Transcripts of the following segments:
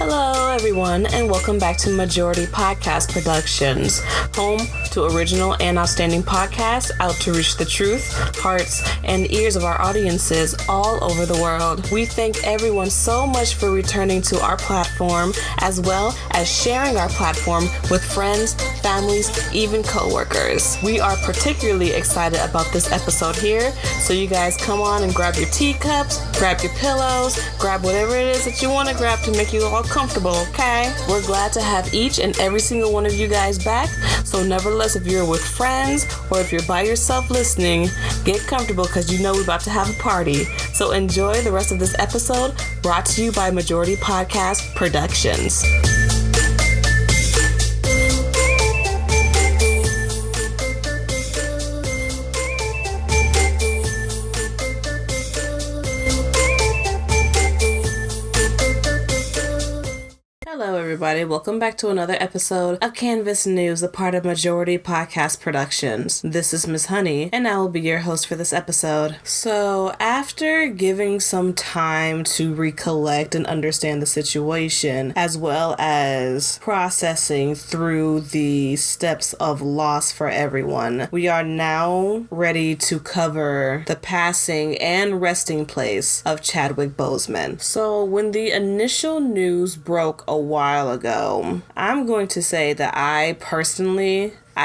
Hello, everyone, and welcome back to Majority Podcast Productions, home to original and outstanding podcasts out to reach the truth, hearts, and ears of our audiences all over the world. We thank everyone so much for returning to our platform, as well as sharing our platform with friends, families, even coworkers. We are particularly excited about this episode here, so you guys come on and grab your teacups, grab your pillows, grab whatever it is that you want to grab to make you all comfortable, okay? We're glad to have each and every single one of you guys back, so nevertheless, if you're with friends or if you're by yourself listening, get comfortable because you know we're about to have a party. So enjoy the rest of this episode, brought to you by Majority Podcast Productions. Hello, everybody. Welcome back to another episode of Canvas News, a part of Majority Podcast Productions. This is Ms. Honey, and I will be your host for this episode. So, after giving some time to recollect and understand the situation, as well as processing through the steps of loss for everyone, we are now ready to cover the passing and resting place of Chadwick Boseman. So, when the initial news broke a while ago, I'm going to say that I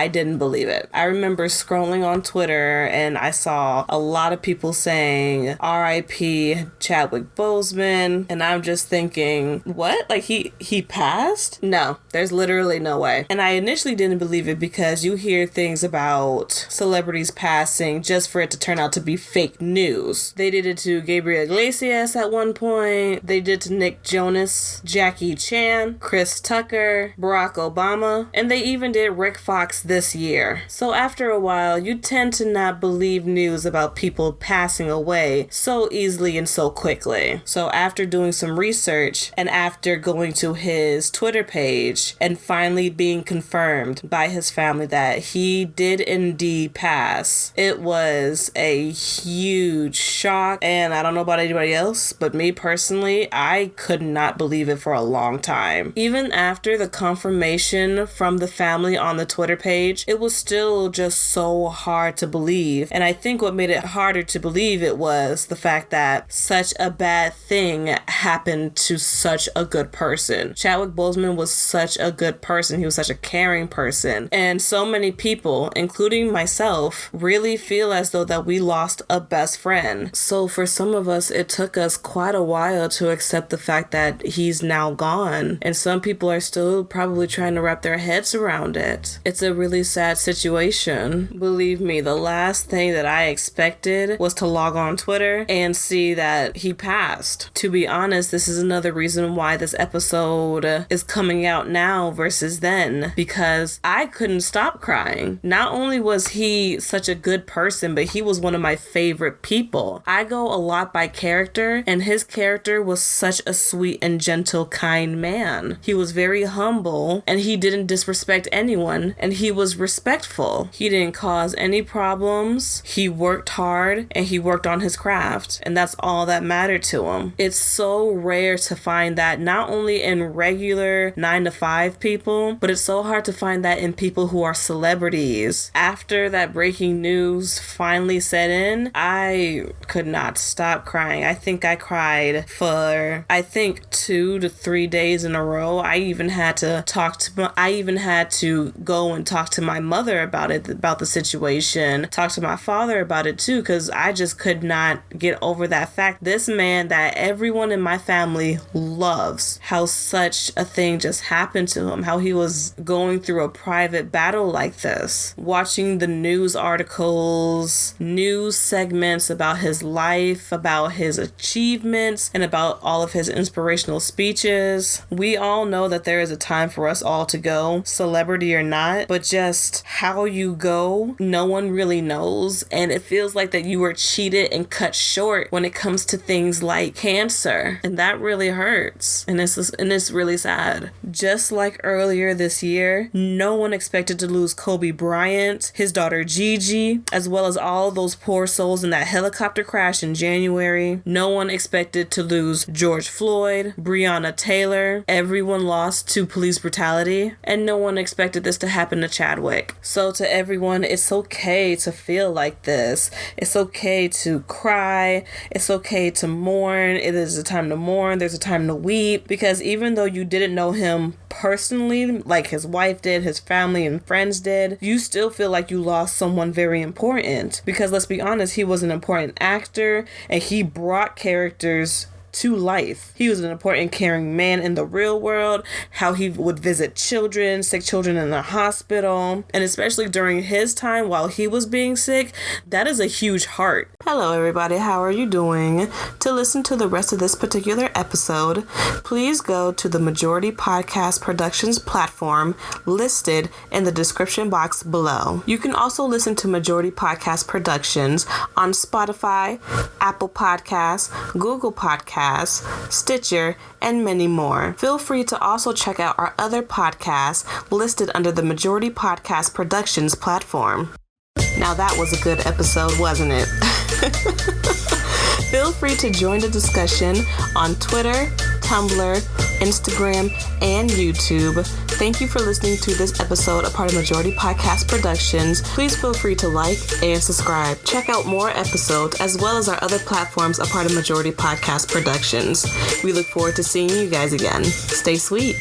didn't believe it. I remember scrolling on Twitter and I saw a lot of people saying R.I.P. Chadwick Boseman, and I'm just thinking, what? Like he passed? No, there's literally no way. And I initially didn't believe it because you hear things about celebrities passing just for it to turn out to be fake news. They did it to Gabriel Iglesias at one point. They did to Nick Jonas, Jackie Chan, Chris Tucker, Barack Obama, and they even did Rick Fox this year. So after a while, you tend to not believe news about people passing away so easily and so quickly. So after doing some research and after going to his Twitter page and finally being confirmed by his family that he did indeed pass, it was a huge shock. And I don't know about anybody else, but me personally, I could not believe it for a long time. Even after the confirmation from the family on the Twitter page, it was still just so hard to believe. And I think what made it harder to believe it was the fact that such a bad thing happened to such a good person. Chadwick Boseman was such a good person. He was such a caring person. And so many people, including myself, really feel as though that we lost a best friend. So for some of us, it took us quite a while to accept the fact that he's now gone. And some people are still probably trying to wrap their heads around it. It's a really sad situation. Believe me, the last thing that I expected was to log on Twitter and see that he passed. To be honest, this is another reason why this episode is coming out now versus then, because I couldn't stop crying. Not only was he such a good person, but he was one of my favorite people. I go a lot by character, and his character was such a sweet and gentle, kind man. He was very humble, and he didn't disrespect anyone, and he was respectful. He didn't cause any problems. He worked hard and he worked on his craft, and that's all that mattered to him. It's so rare to find that not only in regular 9-to-5 people, but it's so hard to find that in people who are celebrities. After that breaking news finally set in, I could not stop crying. I think I cried for 2 to 3 days in a row. I even had to go and talk to my mother about the situation, talk to my father about it too, because I just could not get over that fact. This man that everyone in my family loves, how such a thing just happened to him, how he was going through a private battle like this. Watching the news articles, news segments about his life, about his achievements, and about all of his inspirational speeches. We all know that there is a time for us all to go, celebrity or not, but just how you go, no one really knows. And it feels like that you were cheated and cut short when it comes to things like cancer. And that really hurts. And it's really sad. Just like earlier this year, no one expected to lose Kobe Bryant, his daughter Gigi, as well as all those poor souls in that helicopter crash in January. No one expected to lose George Floyd, Breonna Taylor. Everyone lost to police brutality, and no one expected this to happen to Chadwick. So to everyone, it's okay to feel like this. It's okay to cry. It's okay to mourn. It is a time to mourn. There's a time to weep, because even though you didn't know him personally, like his wife did, his family and friends did, you still feel like you lost someone very important. Because let's be honest, he was an important actor and he brought characters to life. He was an important, caring man in the real world, how he would visit children, sick children in the hospital, and especially during his time while he was being sick, that is a huge heart. Hello everybody, how are you doing? To listen to the rest of this particular episode, please go to the Majority Podcast Productions platform listed in the description box below. You can also listen to Majority Podcast Productions on Spotify, Apple Podcasts, Google Podcasts, Stitcher, and many more. Feel free to also check out our other podcasts listed under the Majority Podcast Productions platform. Now that was a good episode, wasn't it? Feel free to join the discussion on Twitter, Tumblr, Instagram, and YouTube. Thank you for listening to this episode, a part of Majority Podcast Productions. Please feel free to like and subscribe. Check out more episodes as well as our other platforms, a part of Majority Podcast Productions. We look forward to seeing you guys again. Stay sweet.